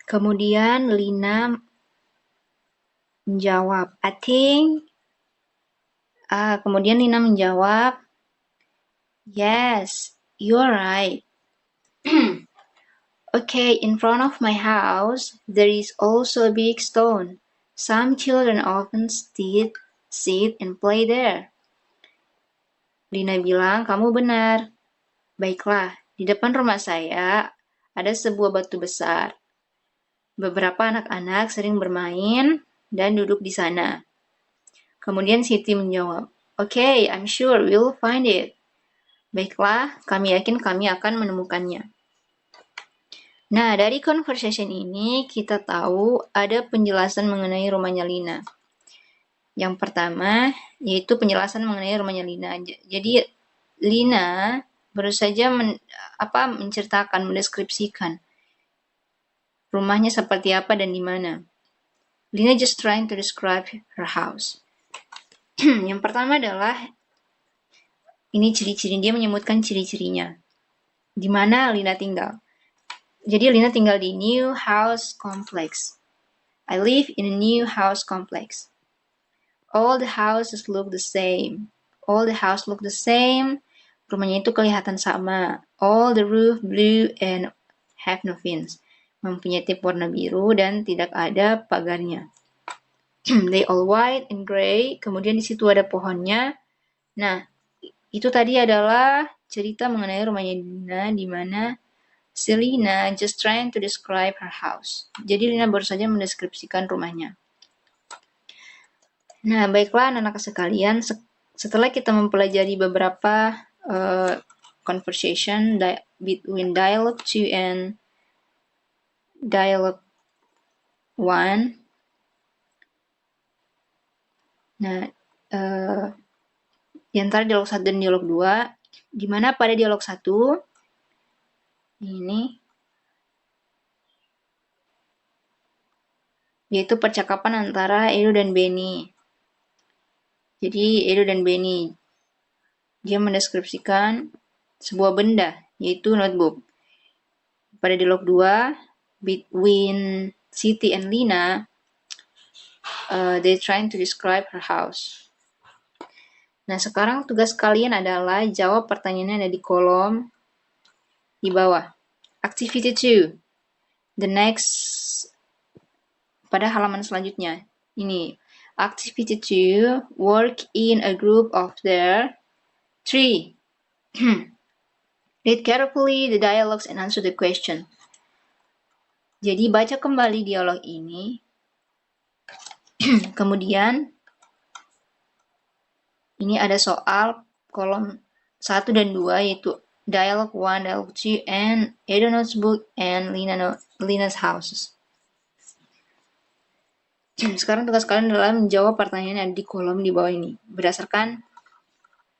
Kemudian Lina menjawab, I think. Kemudian Lina menjawab, yes, you're right. Okay, in front of my house, there is also a big stone. Some children often sit and play there. Lina bilang, kamu benar. Baiklah, di depan rumah saya ada sebuah batu besar. Beberapa anak-anak sering bermain dan duduk di sana. Kemudian Siti menjawab, Okay, I'm sure we'll find it. Baiklah, kami yakin kami akan menemukannya. Nah, dari conversation ini kita tahu ada penjelasan mengenai rumahnya Lina. Yang pertama, yaitu penjelasan mengenai rumahnya Lina. Jadi, Lina baru saja menceritakan, mendeskripsikan rumahnya seperti apa dan di mana. Lina just trying to describe her house. Yang pertama adalah ini ciri-ciri, dia menyebutkan ciri-cirinya. Di mana Lina tinggal. Jadi Lina tinggal di new house complex. I live in a new house complex. All the houses look the same. All the houses look the same. Rumahnya itu kelihatan sama. All the roof blue and have no fins. Mempunyai tip warna biru dan tidak ada pagarnya. They all white and gray. Kemudian di situ ada pohonnya. Nah, itu tadi adalah cerita mengenai rumahnya Lina, di mana si Lina just trying to describe her house. Jadi Lina baru saja mendeskripsikan rumahnya. Nah, baiklah anak-anak sekalian, setelah kita mempelajari beberapa conversation between dialogue 2 and dialogue 1. Nah, di antara dialog 1 dan dialog 2, di mana pada dialog 1 ini yaitu percakapan antara Edo dan Benny. Jadi Edo dan Benny, dia mendeskripsikan sebuah benda, yaitu notebook. Pada dialog 2, between Siti and Lina, they trying to describe her house. Nah, sekarang tugas kalian adalah jawab pertanyaannya ada di kolom di bawah. Activity 2. The next, pada halaman selanjutnya. Ini, Activity 2, work in a group of there. 3. Read carefully the dialogues and answer the question. Jadi baca kembali dialog ini. Kemudian ini ada soal kolom 1 dan 2 yaitu dialog 1, dialog 2, and Edo notebook and Lina's houses. Sekarang tugas kalian adalah menjawab pertanyaan yang ada di kolom di bawah ini berdasarkan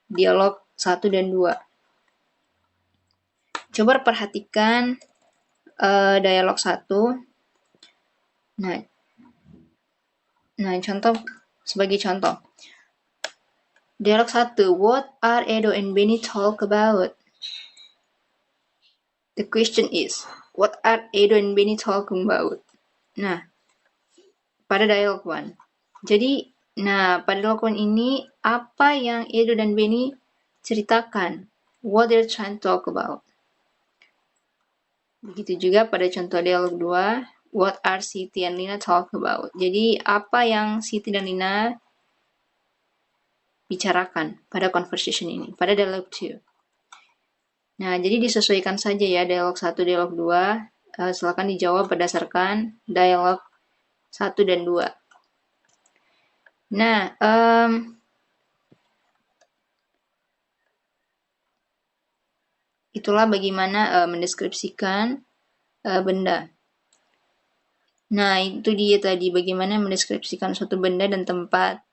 dialog 1 dan 2. Coba perhatikan dialog 1. Nah, sebagai contoh. Dialog 1. What are Edo and Benny talk about? The question is, what are Edo and Benny talking about? Nah, pada dialog 1. Jadi, pada dialog 1 ini, apa yang Edo dan Benny ceritakan? What they're trying to talk about. Begitu juga pada contoh dialog 2, what are Siti and Lina talk about? Jadi, apa yang Siti dan Lina bicarakan pada conversation ini, pada dialog 2. Nah, jadi disesuaikan saja ya dialog 1, dialog 2. Silakan dijawab berdasarkan dialog 1 dan 2. Nah, itulah bagaimana mendeskripsikan benda. Nah, itu dia tadi bagaimana mendeskripsikan suatu benda dan tempat.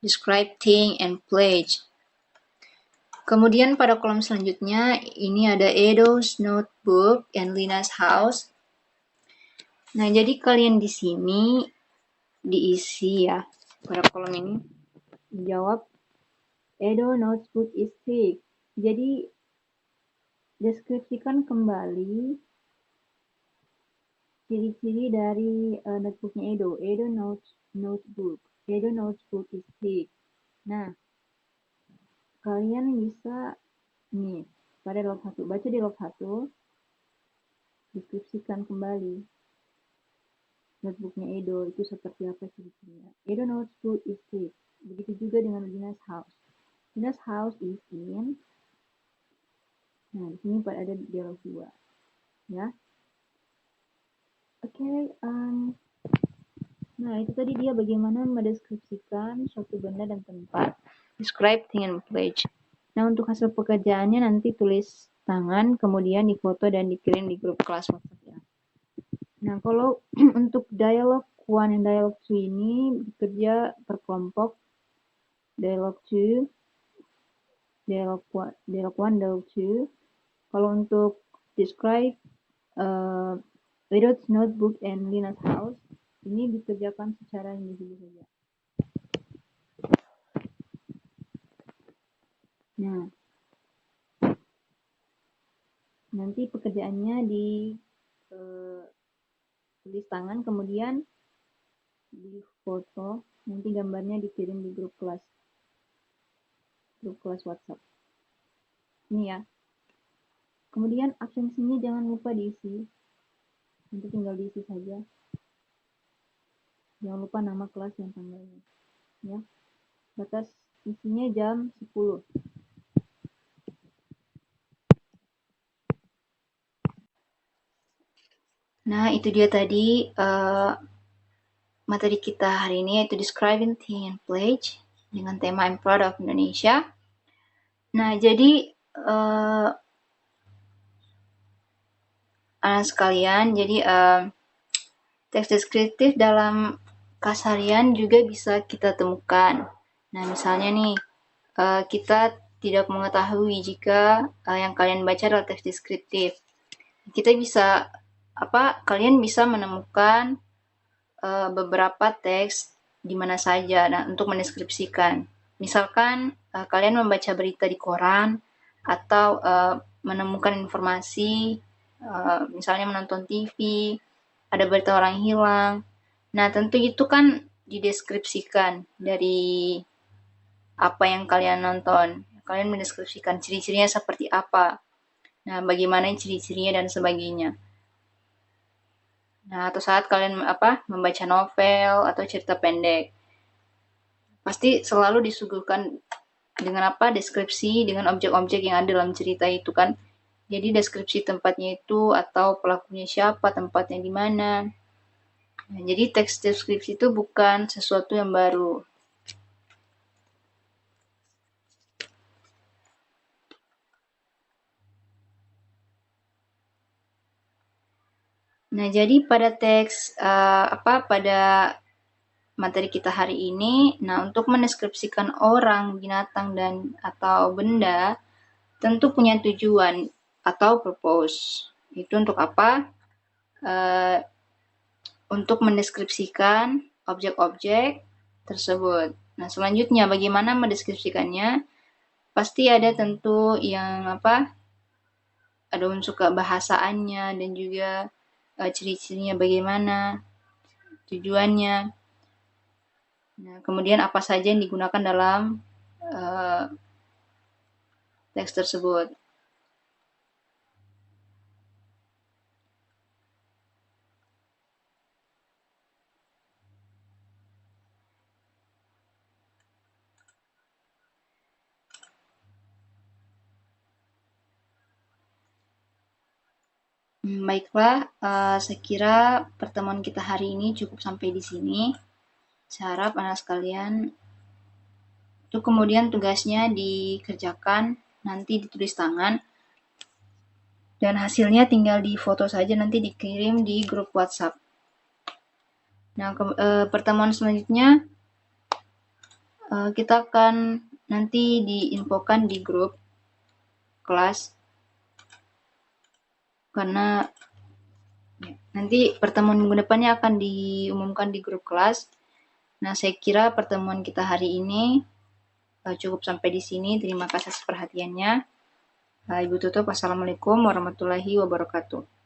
Describe thing and place. Kemudian pada kolom selanjutnya, ini ada Edo's notebook and Lina's house. Nah, jadi kalian di sini diisi ya, pada kolom ini, jawab Edo notebook is big. Jadi, deskripsikan kembali ciri-ciri dari notebooknya Edo. Edo Notebook. Edo Notebook is thick. Nah, kalian bisa nih pada log 1, baca di log 1, deskripsikan kembali notebooknya Edo itu seperti apa ciri-cirinya. Edo Notebook is thick. Begitu juga dengan Lina's House. Lina's House is in. Nah, di sini ada dialog 2. Ya. Oke, nah itu tadi dia bagaimana mendeskripsikan suatu benda dan tempat. Describe thing and place. Nah, untuk hasil pekerjaannya nanti tulis tangan, kemudian difoto dan dikirim di grup kelas WhatsApp ya. Nah, kalau untuk dialog 1 dan dialog 2 ini bekerja per kelompok. Dialog 2, dialog 1, dialog 2. Kalau untuk describe Edo's Notebook and Lina's House, ini dikerjakan secara individu saja. Nah, nanti pekerjaannya di tulis tangan, kemudian di foto, nanti gambarnya dikirim di grup kelas WhatsApp. Ini ya. Kemudian absensinya jangan lupa diisi. Nanti tinggal diisi saja. Jangan lupa nama kelas dan tanggalnya. Ya. Batas isinya jam 10. Nah, itu dia tadi materi kita hari ini, yaitu Describing Thing and Place dengan tema I'm Proud of Indonesia. Nah, jadi anak sekalian, jadi teks deskriptif dalam keseharian juga bisa kita temukan. Nah, misalnya nih, kita tidak mengetahui jika yang kalian baca adalah teks deskriptif. Kita bisa, kalian bisa menemukan beberapa teks di mana saja untuk mendeskripsikan. Misalkan kalian membaca berita di koran atau menemukan informasi, misalnya menonton TV, ada berita orang hilang. Nah, tentu itu kan dideskripsikan dari apa yang kalian nonton. Kalian mendeskripsikan ciri-cirinya seperti apa. Nah, bagaimana ciri-cirinya dan sebagainya. Nah, atau saat kalian membaca novel atau cerita pendek, pasti selalu disuguhkan dengan deskripsi dengan objek-objek yang ada dalam cerita itu kan. Jadi deskripsi tempatnya itu atau pelakunya siapa, tempatnya di mana. Nah, jadi teks deskripsi itu bukan sesuatu yang baru. Nah, jadi pada teks pada materi kita hari ini, nah untuk mendeskripsikan orang, binatang dan atau benda tentu punya tujuan atau purpose. Itu untuk apa? Untuk mendeskripsikan objek-objek tersebut. Nah, selanjutnya bagaimana mendeskripsikannya? Pasti ada tentu yang ada unsur kebahasaannya dan juga ciri-cirinya bagaimana, tujuannya. Nah, kemudian apa saja yang digunakan dalam teks tersebut. Baiklah, saya kira pertemuan kita hari ini cukup sampai di sini. Saya harap anak sekalian itu kemudian tugasnya dikerjakan, nanti ditulis tangan, dan hasilnya tinggal difoto saja, nanti dikirim di grup WhatsApp. Nah, pertemuan selanjutnya kita akan nanti diinfokan di grup kelas, karena nanti pertemuan minggu depannya akan diumumkan di grup kelas. Nah, saya kira pertemuan kita hari ini cukup sampai di sini. Terima kasih atas perhatiannya. Ibu tutup. Assalamualaikum warahmatullahi wabarakatuh.